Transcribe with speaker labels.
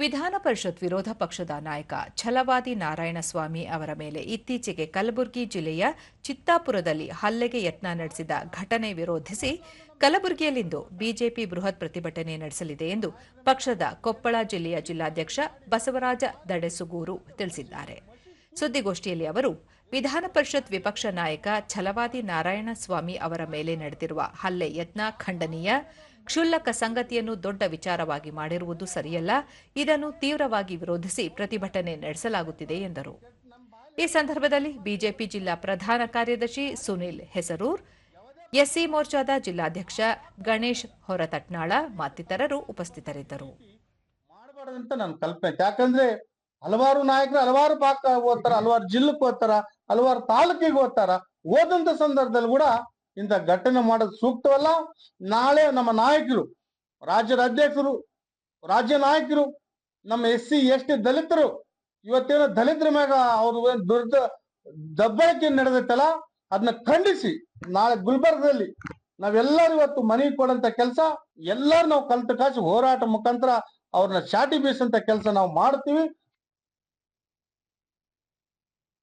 Speaker 1: ವಿಧಾನ ಪರಿಷತ್ ವಿರೋಧ ಪಕ್ಷದ ನಾಯಕ ಛಲವಾದಿ ನಾರಾಯಣಸ್ವಾಮಿ ಅವರ ಮೇಲೆ ಇತ್ತೀಚೆಗೆ ಕಲಬುರಗಿ ಜಿಲ್ಲೆಯ ಚಿತ್ತಾಪುರದಲ್ಲಿ ಹಲ್ಲೆಗೆ ಯತ್ನ ನಡೆಸಿದ ಘಟನೆ ವಿರೋಧಿಸಿ ಕಲಬುರಗಿಯಲ್ಲಿಂದು ಬಿಜೆಪಿ ಬೃಹತ್ ಪ್ರತಿಭಟನೆ ನಡೆಸಲಿದೆ ಎಂದು ಪಕ್ಷದ ಕೊಪ್ಪಳ ಜಿಲ್ಲೆಯ ಜಿಲ್ಲಾಧ್ಯಕ್ಷ ಬಸವರಾಜ ದಡೆಸುಗೂರು ತಿಳಿಸಿದ್ದಾರೆ. ಸುದ್ದಿಗೋಷ್ಠಿಯಲ್ಲಿ ಅವರು ವಿಧಾನ ಪರಿಷತ್ ವಿಪಕ್ಷ ನಾಯಕ ಛಲವಾದಿ ನಾರಾಯಣಸ್ವಾಮಿ ಅವರ ಮೇಲೆ ನಡೆದಿರುವ ಹಲ್ಲೆ ಯತ್ನ ಖಂಡನೀಯ, ಕ್ಷುಲ್ಲಕ ಸಂಗತಿಯನ್ನು ದೊಡ್ಡ ವಿಚಾರವಾಗಿ ಮಾಡಿರುವುದು ಸರಿಯಲ್ಲ, ಇದನ್ನು ತೀವ್ರವಾಗಿ ವಿರೋಧಿಸಿ ಪ್ರತಿಭಟನೆ ನಡೆಸಲಾಗುತ್ತಿದೆ ಎಂದರು. ಈ ಸಂದರ್ಭದಲ್ಲಿ ಬಿಜೆಪಿ ಜಿಲ್ಲಾ ಪ್ರಧಾನ ಕಾರ್ಯದರ್ಶಿ ಸುನಿಲ್ ಹೆಸರೂರ್, ಎಸ್ಸಿ ಮೋರ್ಚಾದ ಜಿಲ್ಲಾಧ್ಯಕ್ಷ ಗಣೇಶ್ ಹೊರತಟ್ನಾಳ ಮತ್ತಿತರರು ಉಪಸ್ಥಿತರಿದ್ದರು.
Speaker 2: ನನ್ನ ಕಲ್ಪನೆ, ಯಾಕಂದ್ರೆ ಹಲವಾರು ನಾಯಕರು ಹಲವಾರು ಭಾಗ ಓದ್ತಾರ, ಹಲವಾರು ಜಿಲ್ಲೆಗೆ ಓದ್ತಾರ, ಹಲವಾರು ತಾಲೂಕಿಗೆ ಓದ್ತಾರ. ಓದಂತ ಸಂದರ್ಭದಲ್ಲಿ ಕೂಡ ಇಂಥ ಘಟನೆ ಮಾಡೋದು ಸೂಕ್ತವಲ್ಲ. ನಾಳೆ ನಮ್ಮ ನಾಯಕರು, ರಾಜ್ಯದ ಅಧ್ಯಕ್ಷರು, ರಾಜ್ಯ ನಾಯಕರು, ನಮ್ಮ SC ST ದಲಿತರು ಇವತ್ತೇನೋ ದಲಿತರ ಮ್ಯಾಗ ಅವ್ರು ದಬ್ಬಾಳಿಕೆ ನಡೆದೈತಲ್ಲ, ಅದನ್ನ ಖಂಡಿಸಿ ನಾಳೆ ಗುಲ್ಬರ್ಗದಲ್ಲಿ ನಾವೆಲ್ಲರೂ ಇವತ್ತು ಮನವಿ ಕೊಡಂತ ಕೆಲಸ ಎಲ್ಲರೂ ನಾವು ಕಲ್ತು ಕಾಸಿ ಹೋರಾಟ ಮುಖಾಂತರ ಅವ್ರನ್ನ ಚಾಟಿ ಬೀಸಂತ ಕೆಲಸ ನಾವು ಮಾಡ್ತೀವಿ.